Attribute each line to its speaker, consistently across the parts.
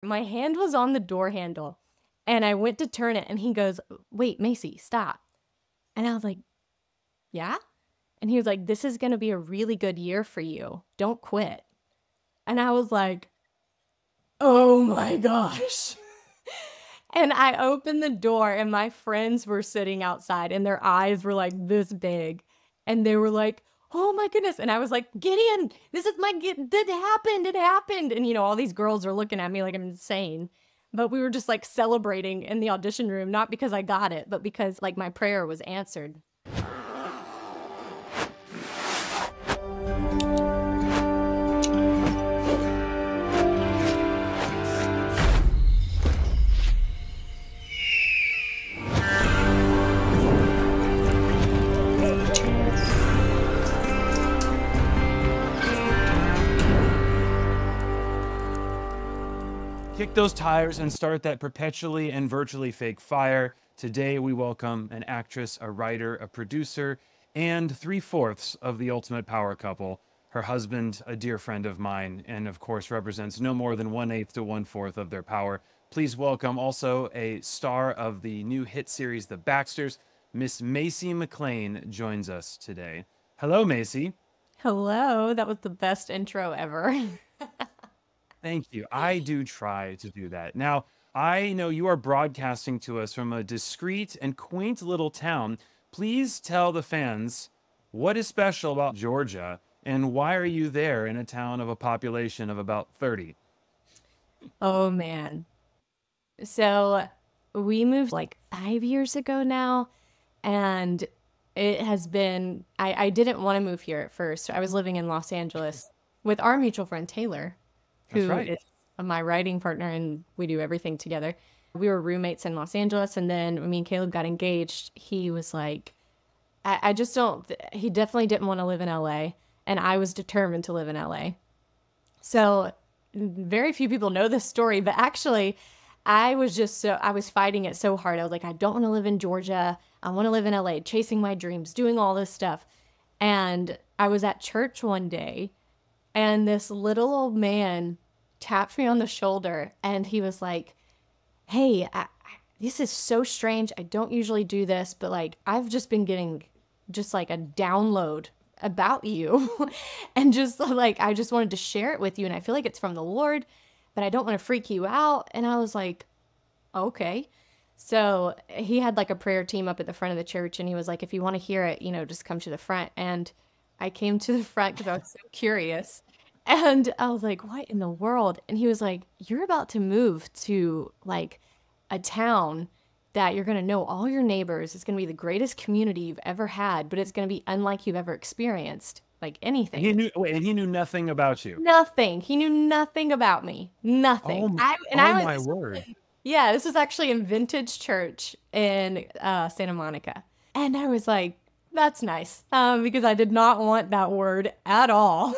Speaker 1: My hand was on the door handle and I went to turn it and he goes, "Wait, Macy, stop." And I was like, "Yeah?" And he was like, "This is going to be a really good year for you. Don't quit." And I was like, "Oh my gosh." And I opened the door and my friends were sitting outside and their eyes were like this big. And they were like, "Oh my goodness." And I was like, "Gideon, this is that happened. It happened." And, all these girls are looking at me like I'm insane. But we were just like celebrating in the audition room, not because I got it, but because like my prayer was answered.
Speaker 2: Kick those tires and start that perpetually and virtually fake fire. Today we welcome an actress, a writer, a producer, and 3/4 of the ultimate power couple. Her husband, a dear friend of mine, and of course represents no more than 1/8 to 1/4 of their power. Please welcome also a star of the new hit series, The Baxters. Miss Masey McClain joins us today. Hello, Masey.
Speaker 1: Hello. That was the best intro ever.
Speaker 2: Thank you. I do try to do that. Now, I know you are broadcasting to us from a discreet and quaint little town. Please tell the fans what is special about Georgia and why are you there in a town of a population of about 30?
Speaker 1: Oh man. So we moved like 5 years ago now, and it has been, I didn't want to move here at first. I was living in Los Angeles with our mutual friend Taylor,
Speaker 2: That's
Speaker 1: who
Speaker 2: right.
Speaker 1: is my writing partner, and we do everything together. We were roommates in Los Angeles, and then when me and Caleb got engaged, he was like, I just don't, he definitely didn't want to live in LA, and I was determined to live in LA. So very few people know this story, but actually, I was fighting it so hard. I was like, I don't want to live in Georgia. I want to live in LA, chasing my dreams, doing all this stuff. And I was at church one day, and this little old man tapped me on the shoulder and he was like, "Hey, this is so strange. I don't usually do this, but like I've just been getting just like a download about you." And just like I just wanted to share it with you, and I feel like it's from the Lord, but I don't want to freak you out. And I was like, "Okay." So he had like a prayer team up at the front of the church, and he was like, "If you want to hear it, just come to the front." And I came to the front because I was so curious. And I was like, "What in the world?" And he was like, "You're about to move to like a town that you're going to know all your neighbors. It's going to be the greatest community you've ever had, but it's going to be unlike you've ever experienced, like
Speaker 2: And
Speaker 1: anything."
Speaker 2: he knew nothing about you.
Speaker 1: Nothing. He knew nothing about me.
Speaker 2: Oh,
Speaker 1: Nothing.
Speaker 2: oh my word.
Speaker 1: Yeah, this was actually in Vintage Church in Santa Monica. And I was like, "That's nice," because I did not want that word at all.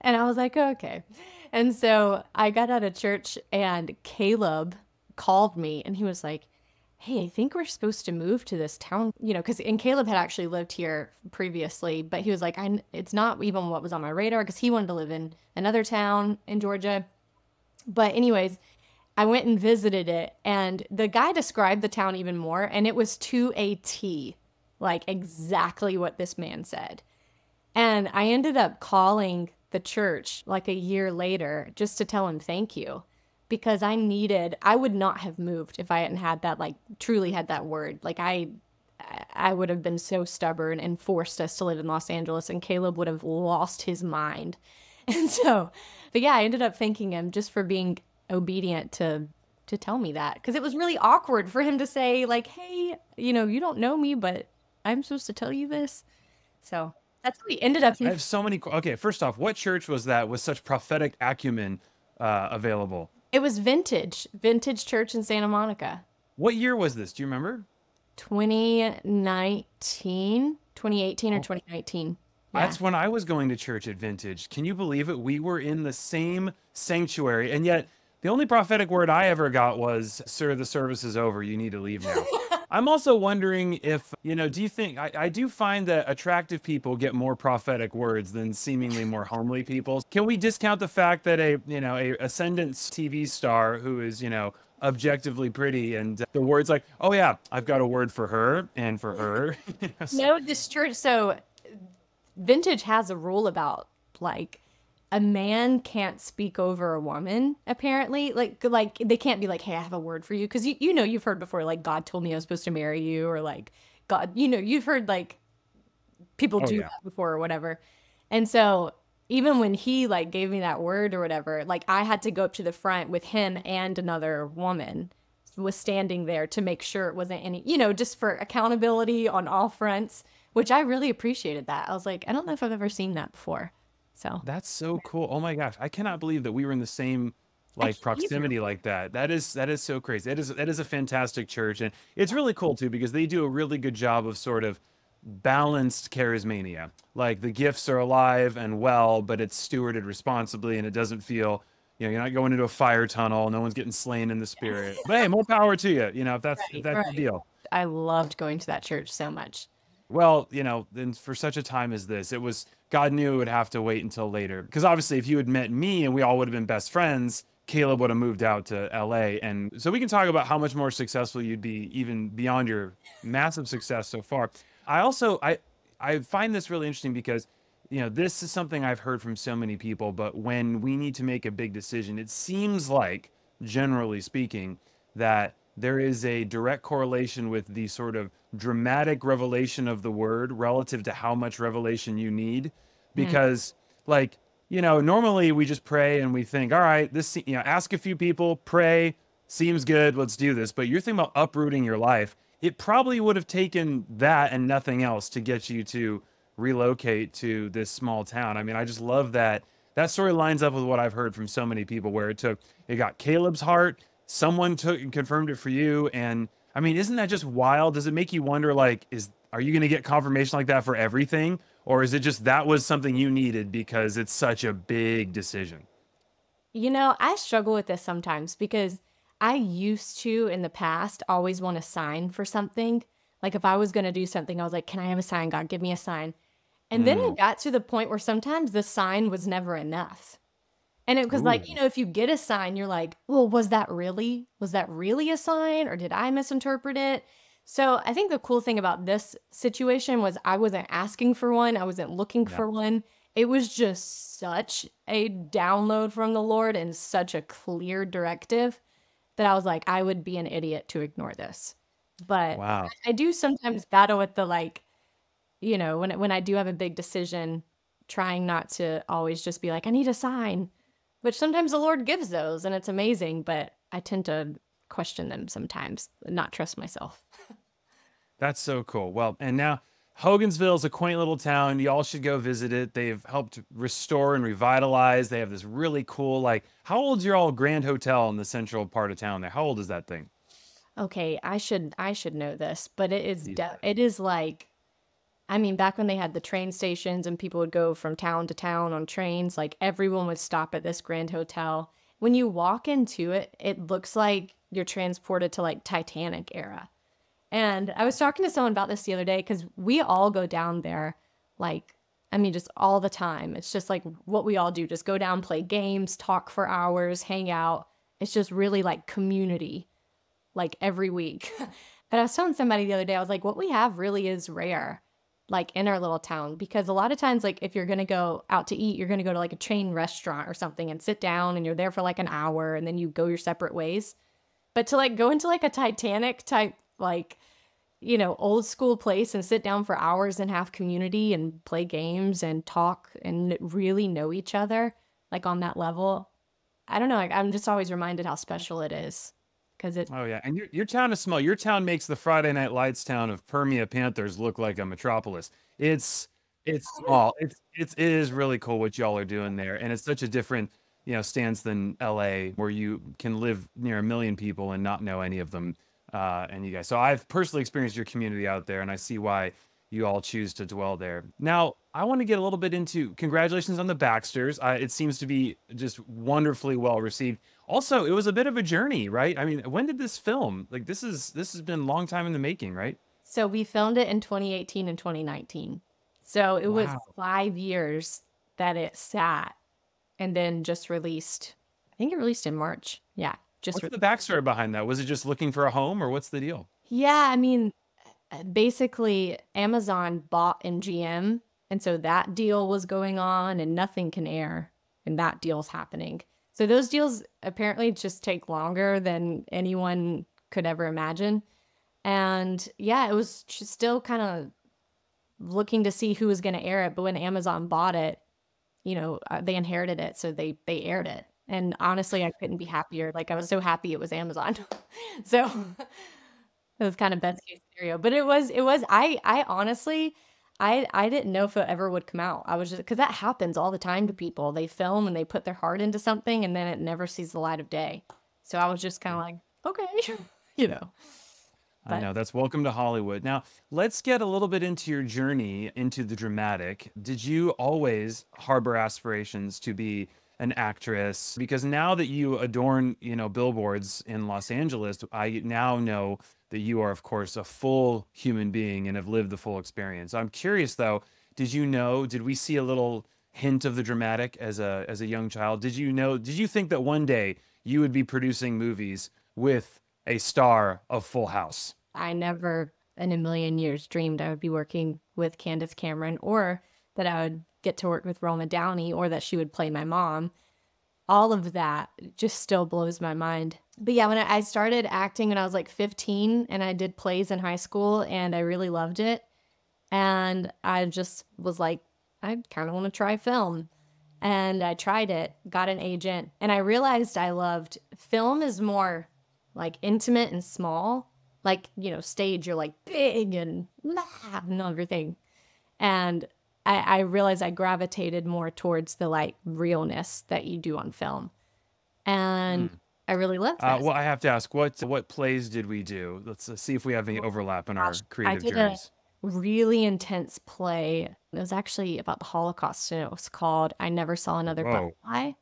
Speaker 1: And I was like, "Okay." And so I got out of church and Caleb called me and he was like, "Hey, I think we're supposed to move to this town," because and Caleb had actually lived here previously, but he was like, it's not even what was on my radar because he wanted to live in another town in Georgia. But anyways, I went and visited it, and the guy described the town even more, and it was to a T, like exactly what this man said. And I ended up calling the church like a year later just to tell him thank you, because I would not have moved if I hadn't had that, like truly had that word. Like I would have been so stubborn and forced us to live in Los Angeles, and Caleb would have lost his mind. And so, but yeah, I ended up thanking him just for being obedient to tell me that, because it was really awkward for him to say like, "Hey, you don't know me, but I'm supposed to tell you this." So that's how we ended up.
Speaker 2: I have so many. Okay, first off, what church was that with such prophetic acumen available?
Speaker 1: It was Vintage Church in Santa Monica.
Speaker 2: What year was this? Do you remember?
Speaker 1: 2019, 2018 or 2019. Yeah.
Speaker 2: That's when I was going to church at Vintage. Can you believe it? We were in the same sanctuary, and yet the only prophetic word I ever got was, "Sir, the service is over. You need to leave now." I'm also wondering if, do you think, I do find that attractive people get more prophetic words than seemingly more homely people. Can we discount the fact that a ascendant TV star who is, objectively pretty and the words like, oh yeah, I've got a word for her and for her.
Speaker 1: No, this church. So Vintage has a rule about like a man can't speak over a woman apparently, like they can't be like, hey, I have a word for you, because you've heard before, like, God told me I was supposed to marry you, or like, God, you've heard like people
Speaker 2: Oh
Speaker 1: do
Speaker 2: yeah.
Speaker 1: that before or whatever. And so even when he like gave me that word or whatever, like I had to go up to the front with him, and another woman was standing there to make sure it wasn't any, just for accountability on all fronts, which I really appreciated that. I was like, I don't know if I've ever seen that before. So
Speaker 2: That's so cool. Oh my gosh. I cannot believe that we were in the same
Speaker 1: I
Speaker 2: like
Speaker 1: can't either.
Speaker 2: proximity like that. That is so crazy. That is a fantastic church. And it's really cool too because they do a really good job of sort of balanced charismania. Like the gifts are alive and well, but it's stewarded responsibly and it doesn't feel, you're not going into a fire tunnel, no one's getting slain in the spirit. But hey, more power to you, if that's
Speaker 1: Right,
Speaker 2: the
Speaker 1: right.
Speaker 2: deal.
Speaker 1: I loved going to that church so much.
Speaker 2: Well, then for such a time as this, it was God knew it would have to wait until later. Because obviously, if you had met me and we all would have been best friends, Caleb would have moved out to LA. And so we can talk about how much more successful you'd be even beyond your massive success so far. I also I find this really interesting because this is something I've heard from so many people, but when we need to make a big decision, it seems like, generally speaking, that there is a direct correlation with the sort of dramatic revelation of the word relative to how much revelation you need.
Speaker 1: Mm.
Speaker 2: Because, like, normally we just pray and we think, all right, ask a few people, pray, seems good, let's do this. But you're thinking about uprooting your life. It probably would have taken that and nothing else to get you to relocate to this small town. I mean, I just love that. That story lines up with what I've heard from so many people where it got Caleb's heart, someone took and confirmed it for you. And I mean, isn't that just wild? Does it make you wonder, like, are you going to get confirmation like that for everything? Or is it just that was something you needed because it's such a big decision?
Speaker 1: I struggle with this sometimes because I used to, in the past, always want a sign for something. Like if I was going to do something, I was like, can I have a sign? God, give me a sign. And then
Speaker 2: Mm.
Speaker 1: it got to the point where sometimes the sign was never enough. And it was like,
Speaker 2: Ooh.
Speaker 1: if you get a sign, you're like, well, was that really a sign, or did I misinterpret it? So I think the cool thing about this situation was I wasn't asking for one. I wasn't looking
Speaker 2: Yeah.
Speaker 1: for one. It was just such a download from the Lord and such a clear directive that I was like, I would be an idiot to ignore this. But
Speaker 2: Wow.
Speaker 1: I do sometimes battle with the like, when I do have a big decision, trying not to always just be like, I need a sign, which sometimes the Lord gives those and it's amazing, but I tend to question them sometimes, not trust myself.
Speaker 2: That's so cool. Well, and now Hogansville is a quaint little town. Y'all should go visit it. They've helped restore and revitalize. They have this really cool, like, how old's your all Grand Hotel in the central part of town there? How old is that thing?
Speaker 1: Okay, I should know this, but
Speaker 2: These days.
Speaker 1: it is like, I mean, back when they had the train stations and people would go from town to town on trains, like everyone would stop at this Grand Hotel. When you walk into it, it looks like you're transported to like Titanic era. And I was talking to someone about this the other day because we all go down there, like, I mean, just all the time. It's just like what we all do, just go down, play games, talk for hours, hang out. It's just really like community, like every week. But I was telling somebody the other day, I was like, what we have really is rare, like in our little town, because a lot of times, like, if you're going to go out to eat, you're going to go to like a chain restaurant or something and sit down and you're there for like an hour and then you go your separate ways. But to like go into like a Titanic type, like, old school place and sit down for hours and have community and play games and talk and really know each other, like on that level. I don't know. Like, I'm just always reminded how special it is because it,
Speaker 2: Oh yeah, and your town is small. Your town makes the Friday Night Lights town of Permia Panthers look like a metropolis. It's small. It is really cool what y'all are doing there, and it's such a different stance than LA, where you can live near a million people and not know any of them. And you guys. So I've personally experienced your community out there, and I see why you all choose to dwell there. Now, I want to get a little bit into congratulations on the Baxters. It seems to be just wonderfully well received. Also, it was a bit of a journey, right? I mean, when did this film? Like this has been a long time in the making, right?
Speaker 1: So we filmed it in 2018 and 2019. So it was
Speaker 2: Wow.
Speaker 1: 5 years that it sat and then just released. I think it released in March. Yeah, just
Speaker 2: What's the backstory behind that? Was it just looking for a home, or what's the deal?
Speaker 1: yeah. I mean, basically, Amazon bought MGM, and so that deal was going on, and nothing can air, and that deal's happening. So those deals apparently just take longer than anyone could ever imagine. And yeah, it was just still kind of looking to see who was going to air it. But when Amazon bought it, they inherited it, so they aired it. And honestly, I couldn't be happier. Like I was so happy it was Amazon. So it was kind of best case scenario. But I honestly, I didn't know if it ever would come out. I was just, because that happens all the time to people. They film and they put their heart into something and then it never sees the light of day. So I was just kind of like, okay, you know.
Speaker 2: I know, that's welcome to Hollywood. Now, let's get a little bit into your journey into the dramatic. Did you always harbor aspirations to be an actress? Because now that you adorn, billboards in Los Angeles, I now know that you are, of course, a full human being and have lived the full experience. I'm curious, though, did we see a little hint of the dramatic as a young child? Did you think that one day you would be producing movies with a star of Full House?
Speaker 1: I never in a million years dreamed I would be working with Candace Cameron or that I would get to work with Roma Downey or that she would play my mom. All of that just still blows my mind. But yeah, when I started acting when I was like 15 and I did plays in high school and I really loved it. And I just was like, I kind of want to try film. And I tried it, got an agent, and I realized I loved film is more like intimate and small. Like, stage, you're like big and everything. And I realized I gravitated more towards the like realness that you do on film. And I really loved that.
Speaker 2: Well, I have to ask, what plays did we do? Let's see if we have any overlap in our creative journeys.
Speaker 1: A really intense play. It was actually about the Holocaust, and it was called I Never Saw Another Butterfly.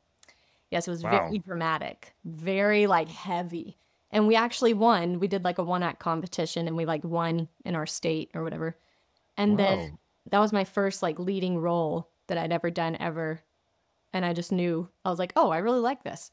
Speaker 1: Yes, it was very dramatic, very like heavy. And we actually won. We did like a one-act competition and we like won in our state or whatever. And then that was my first like leading role that I'd ever done ever. And I just knew, I was like, oh, I really like this.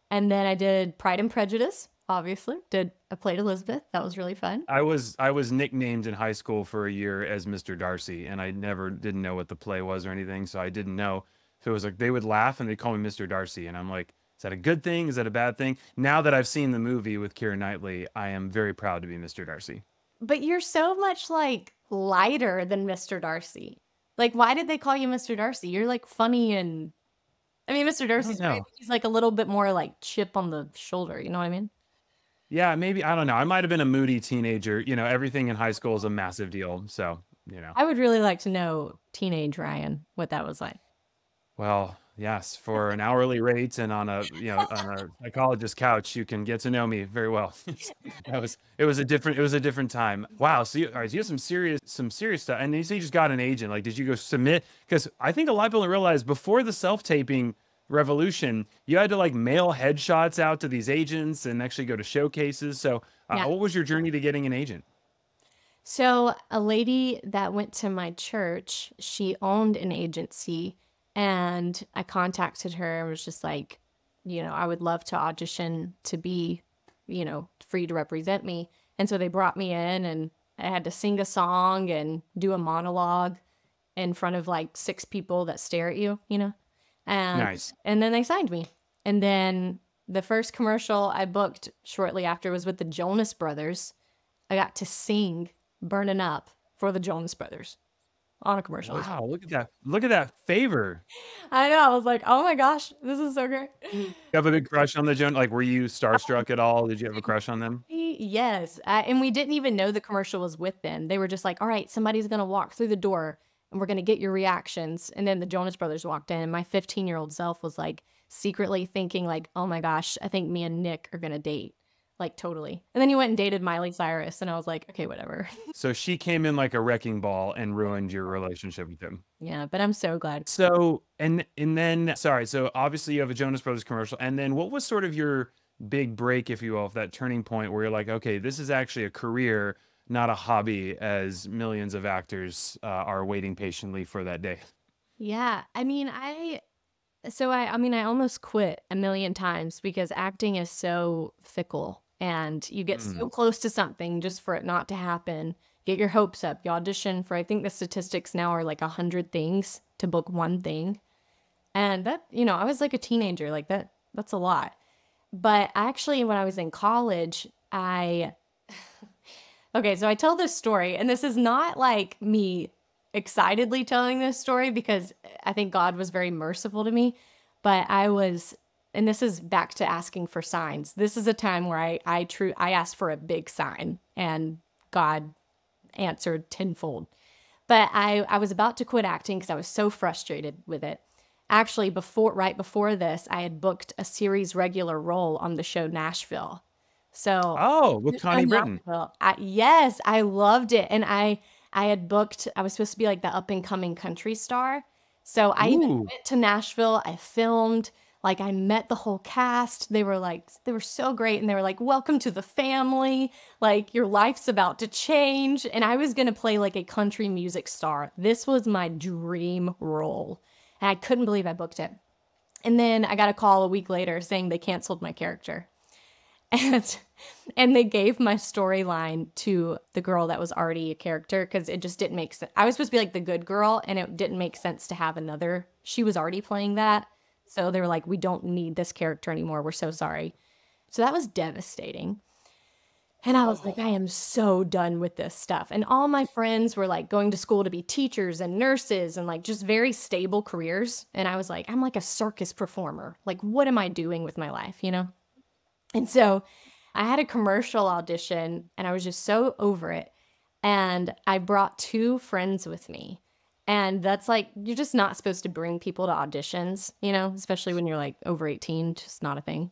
Speaker 1: And then I did Pride and Prejudice, obviously. I played Elizabeth. That was really fun.
Speaker 2: I was nicknamed in high school for a year as Mr. Darcy, and I didn't know what the play was or anything, so I didn't know. So it was like they would laugh and they'd call me Mr. Darcy, and I'm like, is that a good thing? Is that a bad thing? Now that I've seen the movie with Keira Knightley, I am very proud to be Mr. Darcy.
Speaker 1: But you're so much like lighter than Mr. Darcy. Like, why did they call you Mr. Darcy? You're like funny and I mean, Mr. Darcy's great, but he's like a little bit more like chip on the shoulder. You know what I mean?
Speaker 2: Yeah, maybe. I don't know. I might have been a moody teenager. Everything in high school is a massive deal. So,
Speaker 1: I would really like to know teenage Ryan, what that was like.
Speaker 2: Well, yes, for an hourly rate and on a psychologist's couch, you can get to know me very well. It was a different time. Wow. So all right, so you have some serious stuff. And you say you just got an agent. Like, did you go submit? Because I think a lot of people don't realize before the self-taping revolution, you had to like mail headshots out to these agents and actually go to showcases. So what was your journey to getting an agent?
Speaker 1: So a lady that went to my church, she owned an agency. And I contacted her and was just like, I would love to audition to be, free to represent me. And so they brought me in and I had to sing a song and do a monologue in front of like 6 people that stare at you, And,
Speaker 2: nice.
Speaker 1: And then they signed me. And then the first commercial I booked shortly after was with the Jonas Brothers. I got to sing Burning Up for the Jonas Brothers. On a commercial.
Speaker 2: Wow, look at that. Look at that favor.
Speaker 1: I know. I was like, oh my gosh, this is so great.
Speaker 2: You have a big crush on the Jonas? Like, were you starstruck at all? Did you have a crush on them?
Speaker 1: Yes. And we didn't even know the commercial was with them. They were just like, all right, somebody's going to walk through the door and we're going to get your reactions. And then the Jonas Brothers walked in and my 15-year-old self was like secretly thinking like, oh my gosh, I think me and Nick are going to date. like totally. And then he went and dated Miley Cyrus, and I was like, okay, whatever.
Speaker 2: So she came in like a wrecking ball and ruined your relationship with him.
Speaker 1: Yeah, but I'm so glad.
Speaker 2: So and then sorry, so obviously you have a Jonas Brothers commercial, and then what was sort of your big break, if you will, of that turning point where you're like, okay, this is actually a career, not a hobby, as millions of actors are waiting patiently for that day.
Speaker 1: Yeah, I mean, I almost quit a million times because acting is so fickle and you get so close to something just for it not to happen. Get your hopes up. You audition for, I think the statistics now are like 100 things to book one thing. And that, I was like a teenager, like that's a lot. But actually, when I was in college, okay, so I tell this story, and this is not like me excitedly telling this story because I think God was very merciful to me. But and this is back to asking for signs. This is a time where I asked for a big sign, and God answered tenfold. But I was about to quit acting because I was so frustrated with it. Actually, right before this, I had booked a series regular role on the show Nashville. So,
Speaker 2: Oh, with Connie Britton.
Speaker 1: Yes, I loved it. And I was supposed to be like the up and coming country star. So I even
Speaker 2: Ooh.
Speaker 1: went to Nashville. I filmed, like I met the whole cast. They were so great. And they were like, welcome to the family. Like your life's about to change. And I was going to play like a country music star. This was my dream role. And I couldn't believe I booked it. And then I got a call a week later saying they canceled my character. And they gave my storyline to the girl that was already a character because it just didn't make sense. I was supposed to be like the good girl, and it didn't make sense to have another. She was already playing that. So they were like, we don't need this character anymore. We're so sorry. So that was devastating. And I was like, I am so done with this stuff. And all my friends were like going to school to be teachers and nurses and like just very stable careers. And I was like, I'm like a circus performer. Like, what am I doing with my life, And so I had a commercial audition and I was just so over it. And I brought 2 friends with me. And that's like, you're just not supposed to bring people to auditions, especially when you're like over 18, just not a thing.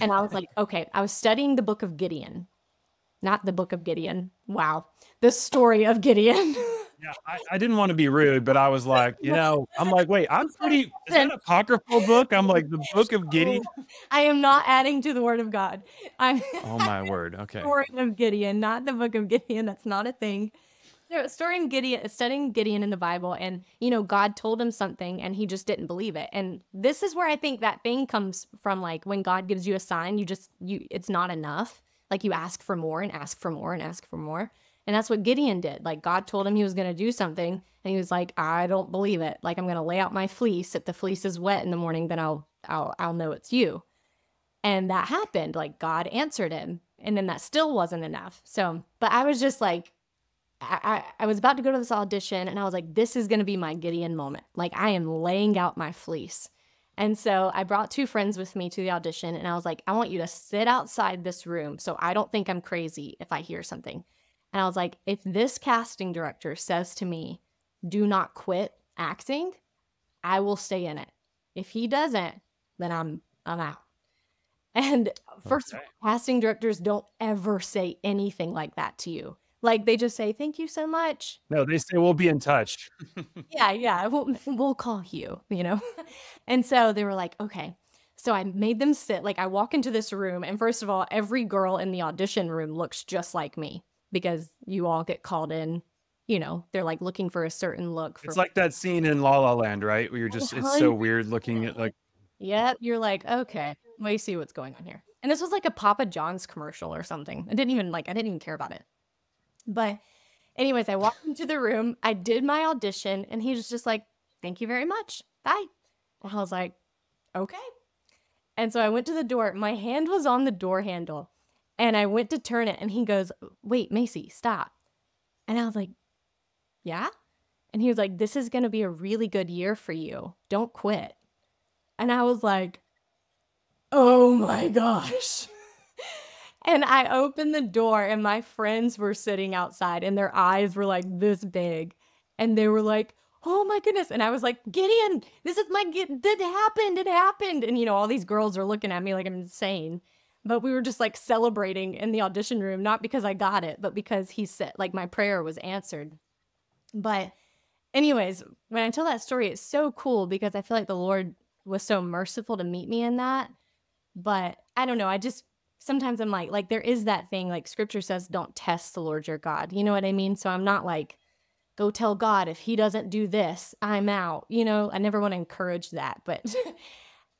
Speaker 1: And I was like, okay, I was studying the book of Gideon. Not the book of Gideon. Wow. The story of Gideon.
Speaker 2: Yeah, I didn't want to be rude, but I was like, I'm like, wait, is that an apocryphal book? I'm like, the book of Gideon?
Speaker 1: I am not adding to the word of God.
Speaker 2: Oh my word. Okay.
Speaker 1: Story of Gideon, not the book of Gideon. That's not a thing. Studying Gideon in the Bible, and God told him something and he just didn't believe it. And this is where I think that thing comes from, like when God gives you a sign, it's not enough. Like you ask for more and ask for more and ask for more. And that's what Gideon did. Like God told him he was going to do something, and he was like, I don't believe it. Like I'm going to lay out my fleece. If the fleece is wet in the morning, then I'll know it's you. And that happened. Like God answered him, and then that still wasn't enough. So, but I was just like, I was about to go to this audition, and I was like, this is going to be my Gideon moment. Like I am laying out my fleece. And so I brought 2 friends with me to the audition, and I was like, I want you to sit outside this room so I don't think I'm crazy if I hear something. And I was like, if this casting director says to me, do not quit acting, I will stay in it. If he doesn't, then I'm out. And first of all, casting directors don't ever say anything like that to you. Like they just say, thank you so much.
Speaker 2: No, they say we'll be in touch.
Speaker 1: Yeah. We'll call you, And so they were like, okay. So I made them sit. Like I walk into this room, and first of all, every girl in the audition room looks just like me because you all get called in. They're like looking for a certain look.
Speaker 2: It's like that scene in La La Land, right? Where it's so weird looking at like.
Speaker 1: Yep. You're like, okay, let me see what's going on here. And this was like a Papa John's commercial or something. I didn't even care about it. But anyways, I walked into the room, I did my audition, and he was just like, thank you very much. Bye. And I was like, okay. And so I went to the door. My hand was on the door handle, and I went to turn it, and he goes, wait, Masey, stop. And I was like, yeah? And he was like, this is going to be a really good year for you. Don't quit. And I was like, oh my gosh. And I opened the door, and my friends were sitting outside, and their eyes were like this big. And they were like, oh my goodness. And I was like, Gideon, this is it happened. And all these girls are looking at me like I'm insane. But we were just like celebrating in the audition room, not because I got it, but because he said, like, my prayer was answered. But anyways, when I tell that story, it's so cool because I feel like the Lord was so merciful to meet me in that. But I don't know. I just, sometimes I'm like there is that thing, like scripture says, don't test the Lord your God. You know what I mean? So I'm not like, go tell God if he doesn't do this, I'm out. You know, I never want to encourage that. But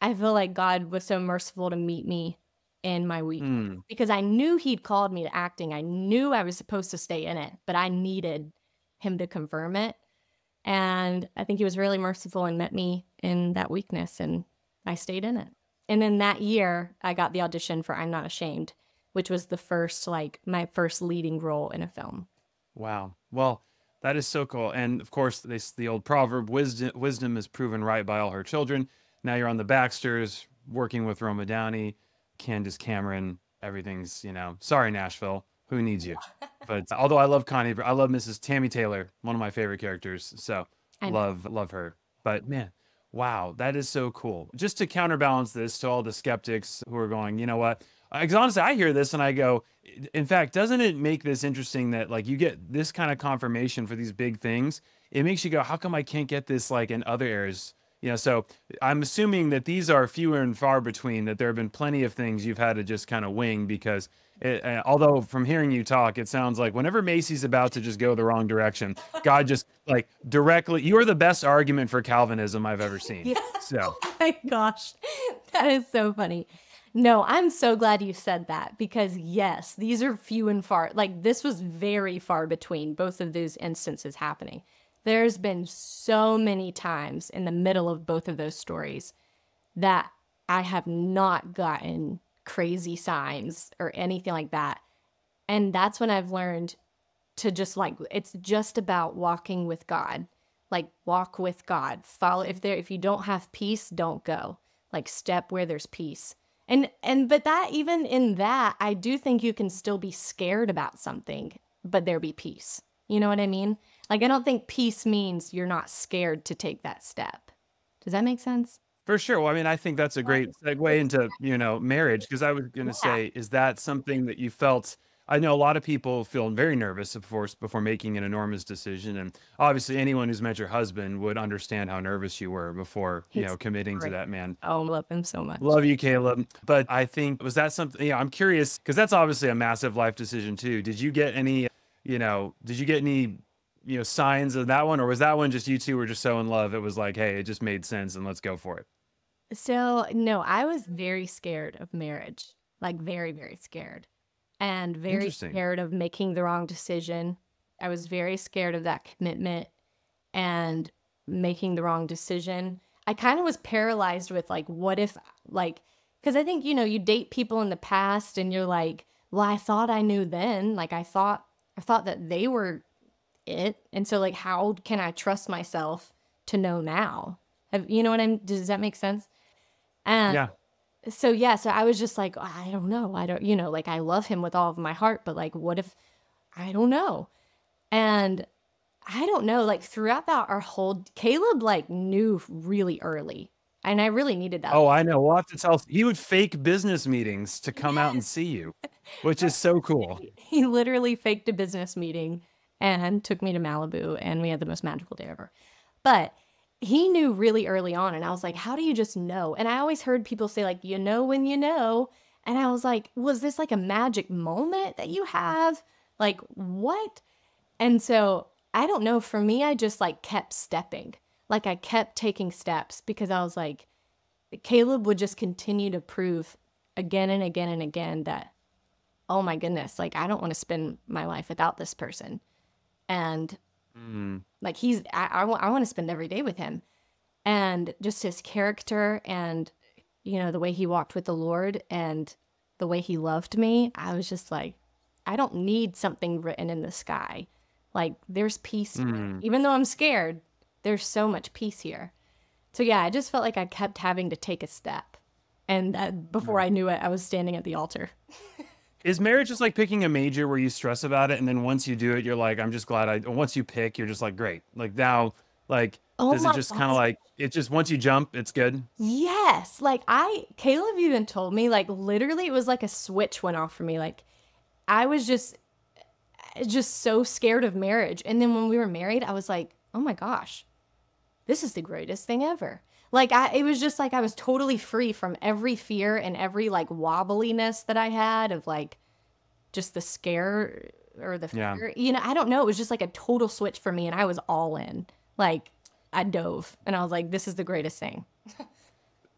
Speaker 1: I feel like God was so merciful to meet me in my week because I knew he'd called me to acting. I knew I was supposed to stay in it, but I needed him to confirm it. And I think he was really merciful and met me in that weakness, and I stayed in it. And then that year, I got the audition for I'm Not Ashamed, which was the first, like, my first leading role in a film.
Speaker 2: Wow. Well, that is so cool. And of course, the old proverb, wisdom is proven right by all her children. Now you're on the Baxters, working with Roma Downey, Candace Cameron, everything's, you know, sorry, Nashville, who needs you? But although I love Connie, I love Mrs. Tammy Taylor, one of my favorite characters. So love her. But man, wow, that is so cool. Just to counterbalance this to all the skeptics who are going, you know what? Because honestly, I hear this and I go, in fact, doesn't it make this interesting that like you get this kind of confirmation for these big things? It makes you go, how come I can't get this like in other areas? You know, so I'm assuming that these are fewer and far between, that there have been plenty of things you've had to just kind of wing because although from hearing you talk, it sounds like whenever Macy's about to just go the wrong direction, God just like directly, you're the best argument for Calvinism I've ever seen.
Speaker 1: Yeah.
Speaker 2: So,
Speaker 1: oh my gosh, that is so funny. No, I'm so glad you said that because yes, these are few and far. Like this was very far between both of those instances happening. There's been so many times in the middle of both of those stories that I have not gotten crazy signs or anything like that. And that's when I've learned to just like, it's just about walking with God. Like walk with God. Follow, if you don't have peace, don't go. Like step where there's peace. But that, even in that, I do think you can still be scared about something, but there be peace. You know what I mean? Like, I don't think peace means you're not scared to take that step. Does that make sense?
Speaker 2: for sure. Well, I mean, I think that's a great segue into, you know, marriage, because I was going to say, is that something that you felt? I know a lot of people feel very nervous, of course, before making an enormous decision. And obviously, anyone who's met your husband would understand how nervous you were before, you know, committing to that man.
Speaker 1: Oh, I love him so much.
Speaker 2: Love you, Caleb. But I think, was that something, yeah, I'm curious, because that's obviously a massive life decision too. Did you get any, you know, signs of that one? Or was that one just you two were just so in love, it was like, hey, it just made sense and let's go for it?
Speaker 1: So, no, I was very scared of marriage, like very, very scared, and very scared of making the wrong decision. I was very scared of that commitment and making the wrong decision. I kind of was paralyzed with like, what if, like, because I think, you know, you date people in the past and you're like, well, I thought I knew then. Like, I thought that they were it. And so, like, how can I trust myself to know now? You know what does that make sense? And
Speaker 2: Yeah.
Speaker 1: so I was just like, I don't know. Like I love him with all of my heart, but like, what if, I don't know. And I don't know, like throughout our whole, Caleb like knew really early, and I really needed that.
Speaker 2: Oh, I know. We'll have to tell. He would fake business meetings to come out and see you, which is so cool.
Speaker 1: He literally faked a business meeting and took me to Malibu, and we had the most magical day ever. But he knew really early on, and I was like, how do you just know? And I always heard people say like, you know when you know. And I was like, was this like a magic moment that you have? Like what? And so I don't know. For me, I just like kept stepping. Like I kept taking steps because I was like, Caleb would just continue to prove again and again and again that, oh my goodness, like I don't want to spend my life without this person. And like I want to spend every day with him. And just his character and, you know, the way he walked with the Lord and the way he loved me, I was just like, I don't need something written in the sky. Like there's peace here. Even though I'm scared, there's so much peace here. So yeah, I just felt like I kept having to take a step. And before I knew it, I was standing at the altar.
Speaker 2: Is marriage just like picking a major where you stress about it, and then once you do it, you're like, I'm just glad once you pick, you're just like, great. Like now Like,
Speaker 1: Oh
Speaker 2: does it
Speaker 1: my
Speaker 2: just kind of
Speaker 1: God.
Speaker 2: like, it just, once you jump, it's good?
Speaker 1: Yes. Like Caleb even told me, like, literally it was like a switch went off for me. Like, I was just so scared of marriage. And then when we were married, I was like, oh my gosh, this is the greatest thing ever. Like, it was just like I was totally free from every fear and every like wobbliness that I had of like just the scare or the
Speaker 2: Yeah.
Speaker 1: fear. You know, I don't know. It was just like a total switch for me, and I was all in. Like, I dove, and I was like, this is the greatest thing.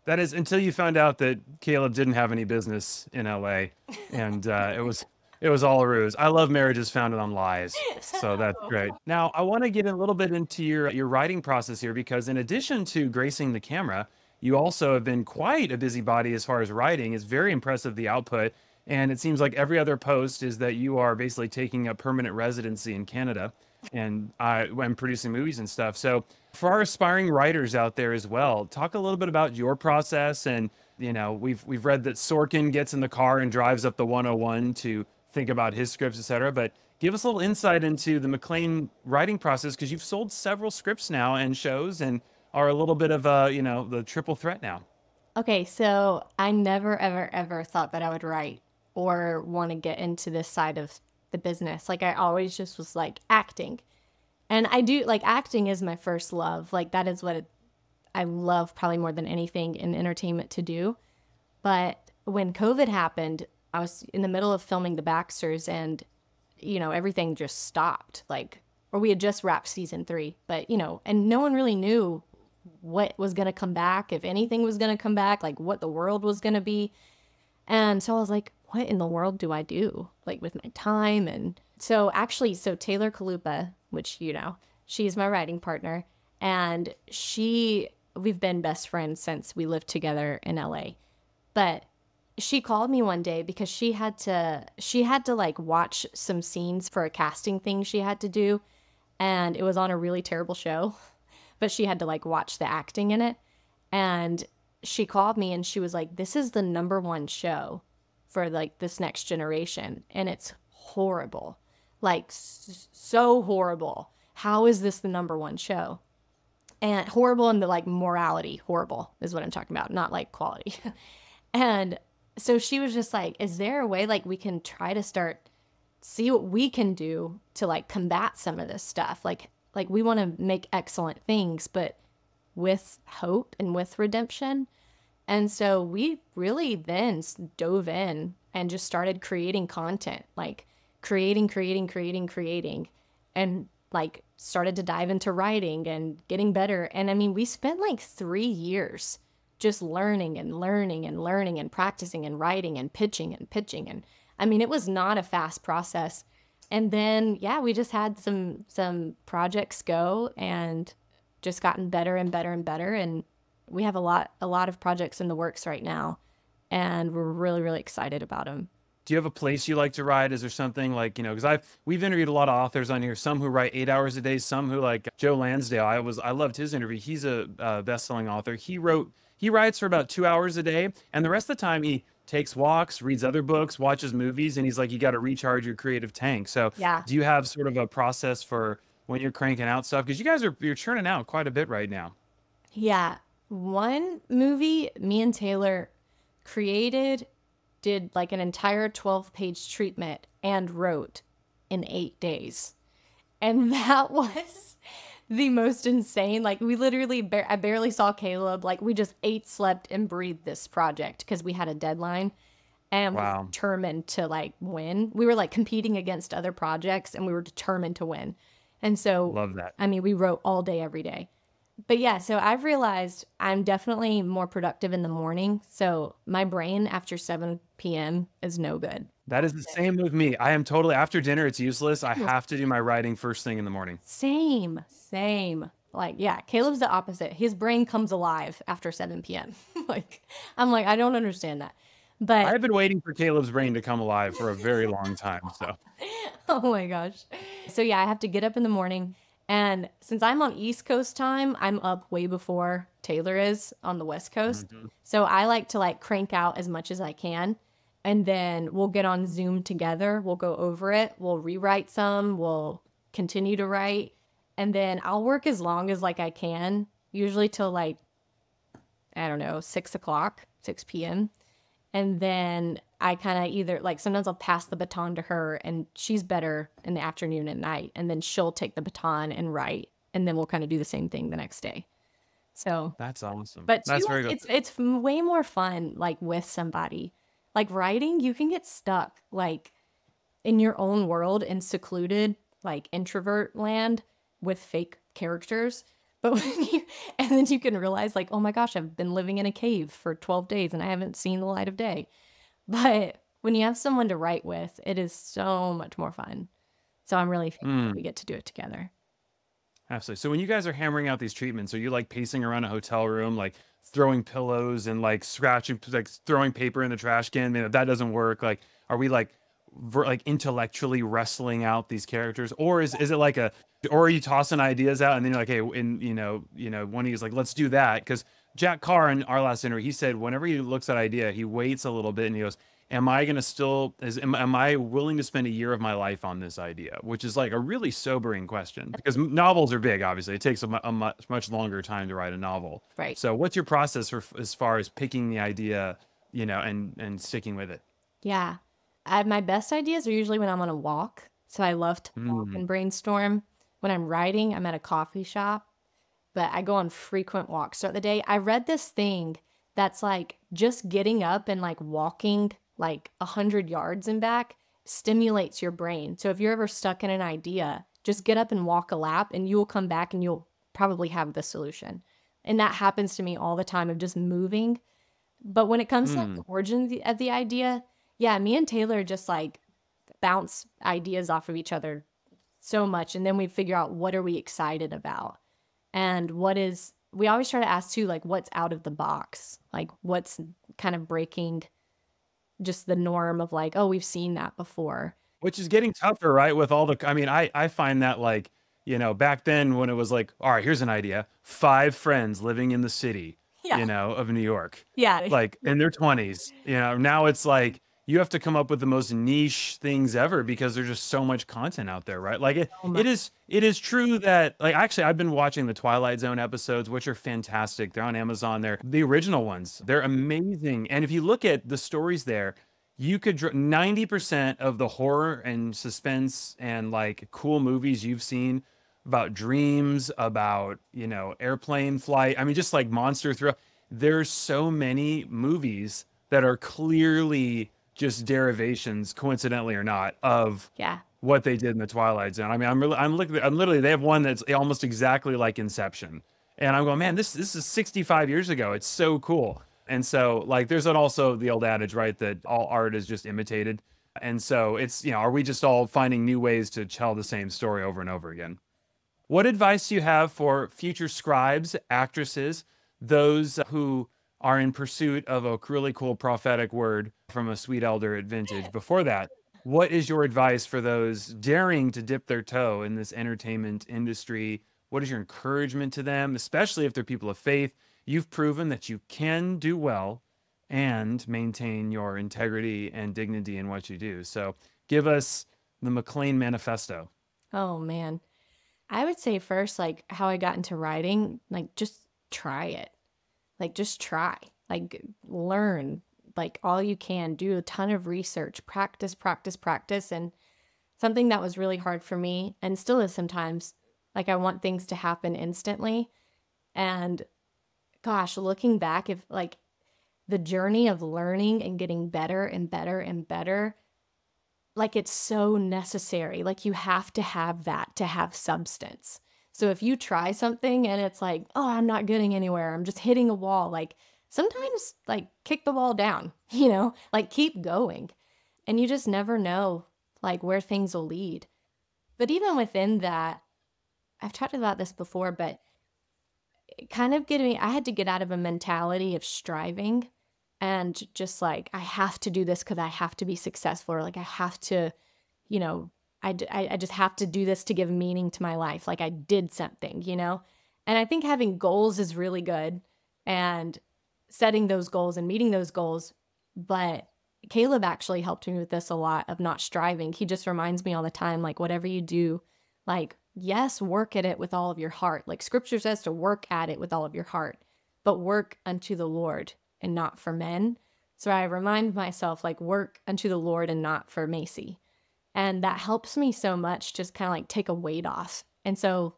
Speaker 2: That is until you found out that Caleb didn't have any business in LA, and it was all a ruse. I love marriages founded on lies, so that's great. Now I want to get a little bit into your writing process here, because in addition to gracing the camera, you also have been quite a busybody as far as writing. It's very impressive, the output, and it seems like every other post is that you are basically taking a permanent residency in Canada and when producing movies and stuff. So for our aspiring writers out there as well, talk a little bit about your process. And we've read that Sorkin gets in the car and drives up the 101 to think about his scripts, etc. But give us a little insight into the McLain writing process, because you've sold several scripts now and shows, and are a little bit of the triple threat now.
Speaker 1: Okay, so I never, ever, ever thought that I would write or want to get into this side of the business. Like, I always just was like acting. And I do like acting is my first love. Like, that is what I love probably more than anything in entertainment to do. But when COVID happened, I was in the middle of filming the Baxters, and, everything just stopped. Like, or we had just wrapped season 3, but, and no one really knew what was going to come back, if anything was going to come back, like what the world was going to be. And so I was like, what in the world do I do, like, with my time? And so Taylor Kalupa, which, she's my writing partner, and we've been best friends since we lived together in LA. But she called me one day because she had to like watch some scenes for a casting thing she had to do. And it was on a really terrible show, but she had to like watch the acting in it. And she called me and she was like, this is the #1 show for like this next generation. And it's horrible, like so horrible. How is this the #1 show? And horrible in the like morality, horrible is what I'm talking about, not like quality. And so she was just like, is there a way like we can try to see what we can do to like combat some of this stuff? Like we want to make excellent things, but with hope and with redemption. And so we really then dove in and just started creating content, like creating, and like started to dive into writing and getting better. And I mean, we spent like 3 years just learning and practicing and writing and pitching. And I mean, it was not a fast process. And then, yeah, we just had some projects go and just gotten better and better and better. And we have a lot of projects in the works right now, and we're really, really excited about them.
Speaker 2: Do you have a place you like to write? Is there something like, because we've interviewed a lot of authors on here, some who write 8 hours a day, some who, like Joe Lansdale, I loved his interview. He's a best-selling author. He writes for about 2 hours a day, and the rest of the time he takes walks, reads other books, watches movies, and he's like, you got to recharge your creative tank. So
Speaker 1: Yeah.
Speaker 2: do you have sort of a process for when you're cranking out stuff? Because you're churning out quite a bit right now.
Speaker 1: Yeah. One movie me and Taylor did like an entire 12-page treatment and wrote in 8 days. And that was the most insane. Like, we literally, I barely saw Caleb. Like, we just ate, slept, and breathed this project because we had a deadline, and we were determined to like win. We were like competing against other projects, and we were determined to win. And so,
Speaker 2: Love that.
Speaker 1: I mean, we wrote all day, every day. But yeah, so I've realized I'm definitely more productive in the morning. So my brain after 7 p.m. is no good.
Speaker 2: That is the same with me. I am totally, after dinner, it's useless. I have to do my writing first thing in the morning.
Speaker 1: Same. Like, yeah, Caleb's the opposite. His brain comes alive after 7 p.m. I'm like, I don't understand that. But
Speaker 2: I've been waiting for Caleb's brain to come alive for a very long time. So,
Speaker 1: oh my gosh. So yeah, I have to get up in the morning. And since I'm on East Coast time, I'm up way before Taylor is on the West Coast. So I like to like crank out as much as I can. And then we'll get on Zoom together. We'll go over it. We'll rewrite some. We'll continue to write. And then I'll work as long as like I can, usually till like, I don't know, 6 o'clock, 6 p.m. And then I kind of either like sometimes I'll pass the baton to her and she's better in the afternoon and night. And then she'll take the baton and write. And then we'll kind of do the same thing the next day. So
Speaker 2: That's awesome.
Speaker 1: but
Speaker 2: That's
Speaker 1: too,
Speaker 2: very good.
Speaker 1: it's way more fun like with somebody. Like writing, you can get stuck like in your own world and secluded like introvert land with fake characters. But when you and then you can realize like, oh my gosh, I've been living in a cave for 12 days and I haven't seen the light of day. But when you have someone to write with, it is so much more fun. So I'm really thankful we get to do it together.
Speaker 2: Absolutely. So when you guys are hammering out these treatments, are you like pacing around a hotel room, like throwing pillows and like scratching, like throwing paper in the trash can? Man, if that doesn't work, like, are we like, like intellectually wrestling out these characters, or is it like a, or are you tossing ideas out and then you're like, hey, and one of you's like, let's do that, because Jack Carr in our last interview, he said whenever he looks at idea, he waits a little bit and he goes, am I going to still, am I willing to spend a year of my life on this idea? Which is like a really sobering question, because novels are big, obviously. It takes a much longer time to write a novel.
Speaker 1: Right.
Speaker 2: So what's your process for, as far as picking the idea, and sticking with it?
Speaker 1: Yeah. My best ideas are usually when I'm on a walk. So I love to walk and brainstorm. When I'm writing, I'm at a coffee shop, but I go on frequent walks throughout the day. I read this thing that's like just getting up and like walking like 100 yards and back stimulates your brain. So if you're ever stuck in an idea, just get up and walk a lap and you'll come back and you'll probably have the solution. And that happens to me all the time of just moving. But when it comes to like, the origin of the idea, yeah, me and Taylor just like bounce ideas off of each other so much. And then we figure out what are we excited about and we always try to ask too, like what's out of the box, like what's kind of breaking just the norm of like, oh, we've seen that before.
Speaker 2: Which is getting tougher, right? With all the, I mean, I find that like, back then when it was like, all right, here's an idea, 5 friends living in the city, of New York.
Speaker 1: Yeah.
Speaker 2: Like in their 20s, now it's like, you have to come up with the most niche things ever because there's just so much content out there, right? Like it is true that like, actually I've been watching the Twilight Zone episodes, which are fantastic. They're on Amazon. They're the original ones. They're amazing. And if you look at the stories there, you could 90% of the horror and suspense and like cool movies you've seen about dreams, about, airplane flight. I mean, just like monster thrill. There's so many movies that are clearly just derivations, coincidentally or not, of what they did in the Twilight Zone. I mean, I'm literally, they have one that's almost exactly like Inception. And I'm going, man, this is 65 years ago. It's so cool. And so like, there's also the old adage, right, that all art is just imitated. And so it's, are we just all finding new ways to tell the same story over and over again? What advice do you have for future scribes, actresses, those who are in pursuit of a really cool prophetic word from a sweet elder at Vintage? Before that, what is your advice for those daring to dip their toe in this entertainment industry? What is your encouragement to them, especially if they're people of faith? You've proven that you can do well and maintain your integrity and dignity in what you do. So give us the McLain manifesto.
Speaker 1: Oh, man. I would say first, like how I got into writing, like just try it. Like just try, like learn, like all you can, do a ton of research, practice. And something that was really hard for me and still is sometimes, like I want things to happen instantly. And gosh, looking back, if like the journey of learning and getting better and better and better, like it's so necessary. Like you have to have that to have substance. So if you try something and it's like, oh, I'm not getting anywhere, I'm just hitting a wall, like sometimes like kick the wall down, like keep going. And you just never know like where things will lead. But even within that, I've talked about this before, but kind of I had to get out of a mentality of striving and just like, I have to do this because I have to be successful, or like I have to, I just have to do this to give meaning to my life. Like I did something, And I think having goals is really good and setting those goals and meeting those goals. But Caleb actually helped me with this a lot of not striving. He just reminds me all the time, like whatever you do, Like, yes, work at it with all of your heart. Like scripture says to work at it with all of your heart, but work unto the Lord and not for men. So I remind myself, like, work unto the Lord and not for Macy. And that helps me so much, just kind of like take a weight off. And so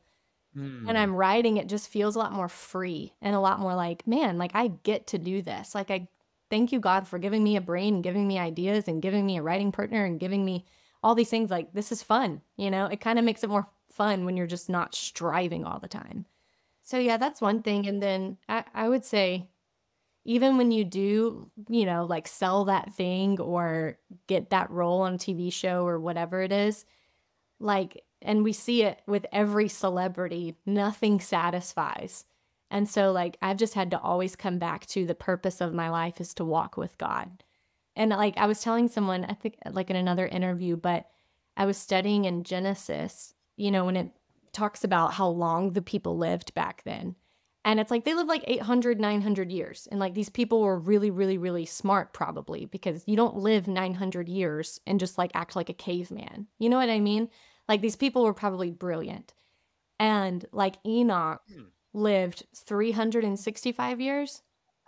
Speaker 1: when
Speaker 2: Hmm.
Speaker 1: I'm writing, it just feels a lot more free and a lot more like, man, like I get to do this. Like, I thank you, God, for giving me a brain and giving me ideas and giving me a writing partner and giving me all these things. Like, this is fun. You know, it kind of makes it more fun when you're just not striving all the time. So, yeah, that's one thing. And then I would say, even when you do, you know, like sell that thing or get that role on a TV show or whatever it is, like, and we see it with every celebrity, nothing satisfies. And so, like, I've just had to always come back to the purpose of my life is to walk with God. And like, I was telling someone, I think like in another interview, but I was studying in Genesis, you know, when it talks about how long the people lived back then. And it's like they lived like 800, 900 years. And like these people were really, really, really smart, probably, because you don't live 900 years and just like act like a caveman. You know what I mean? Like these people were probably brilliant. And like Enoch lived 365 years.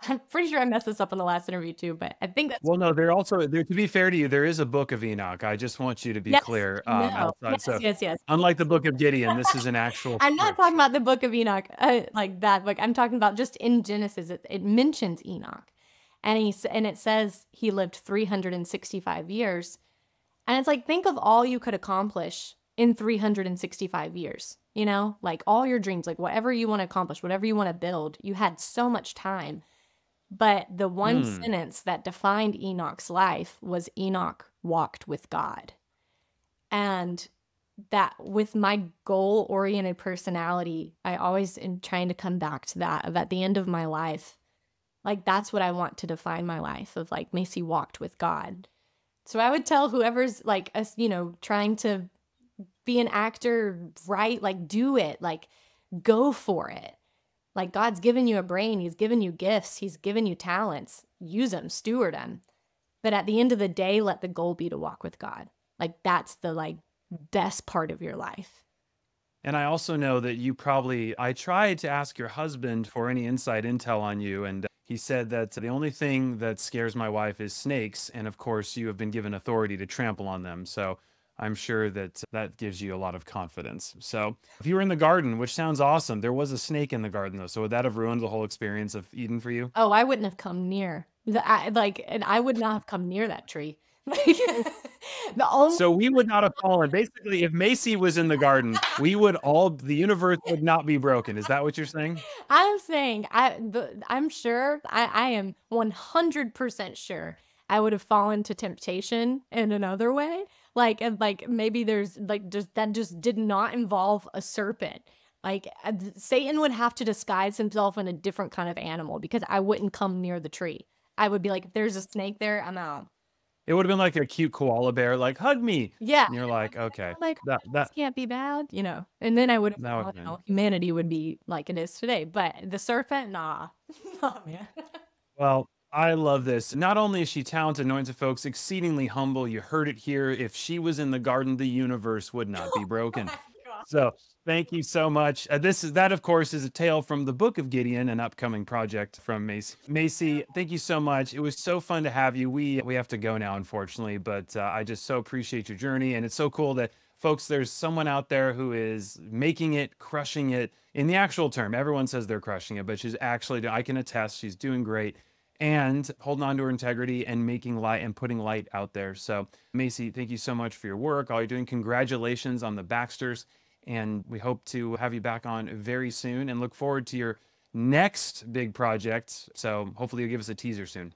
Speaker 1: I'm pretty sure I messed this up in the last interview too, but I think that's
Speaker 2: Well, no, they're also there. To be fair to you, there is a book of Enoch. I just want you to be
Speaker 1: yes,
Speaker 2: clear.
Speaker 1: I know.
Speaker 2: Outside,
Speaker 1: Yes,
Speaker 2: so
Speaker 1: yes, yes.
Speaker 2: unlike the book of Gideon, this is an actual
Speaker 1: I'm not talking
Speaker 2: script.
Speaker 1: about the book of Enoch, like that book. I'm talking about just in Genesis. It mentions Enoch, and and it says he lived 365 years. And it's like, think of all you could accomplish in 365 years, you know, like all your dreams, like whatever you want to accomplish, whatever you want to build, you had so much time. But the one
Speaker 2: Hmm.
Speaker 1: sentence that defined Enoch's life was Enoch walked with God. And that with my goal oriented personality, I always am trying to come back to that of at the end of my life. Like that's what I want to define my life of like Macy walked with God. So I would tell whoever's like us, you know, trying to be an actor, right? Like do it, like go for it. Like God's given you a brain, he's given you gifts, he's given you talents. Use them, steward them. But at the end of the day, let the goal be to walk with God. Like that's the like best part of your life.
Speaker 2: And I also know that you probably, I tried to ask your husband for any inside intel on you, and he said that the only thing that scares my wife is snakes. And of course, you have been given authority to trample on them. So I'm sure that that gives you a lot of confidence. So if you were in the garden, which sounds awesome, there was a snake in the garden though. So would that have ruined the whole experience of Eden for you?
Speaker 1: Oh, I wouldn't have come near. And I would not have come near that tree. Like the only
Speaker 2: So we would not have fallen. Basically, if Macy was in the garden, we would all, the universe would not be broken. Is that what you're saying?
Speaker 1: I'm saying I'm sure I am 100% sure I would have fallen to temptation in another way. Like and like maybe there's like just that just did not involve a serpent. Like Satan would have to disguise himself in a different kind of animal because I wouldn't come near the tree. I would be like, if there's a snake there, I'm out.
Speaker 2: It would have been like a cute koala bear, like, hug me.
Speaker 1: Yeah.
Speaker 2: And you're like, okay,
Speaker 1: I'm like,
Speaker 2: that,
Speaker 1: this
Speaker 2: that,
Speaker 1: can't be bad, you know. And then I would have,
Speaker 2: that would
Speaker 1: you
Speaker 2: have been.
Speaker 1: know, humanity would be like it is today. But the serpent, nah. Oh man.
Speaker 2: Well, I love this. Not only is she talented, anointed folks, exceedingly humble. You heard it here. If she was in the garden, the universe would not be broken. So thank you so much. That, of course, is a tale from the Book of Gideon, an upcoming project from Macy. Macy, thank you so much. It was so fun to have you. We have to go now, unfortunately, but I just so appreciate your journey, and it's so cool that folks, there's someone out there who is making it, crushing it in the actual term. Everyone says they're crushing it, but she's actually, I can attest, she's doing great and holding on to her integrity and making light and putting light out there. So, Macy, thank you so much for your work, all you're doing. Congratulations on the Baxters. And we hope to have you back on very soon and look forward to your next big project. So hopefully you'll give us a teaser soon.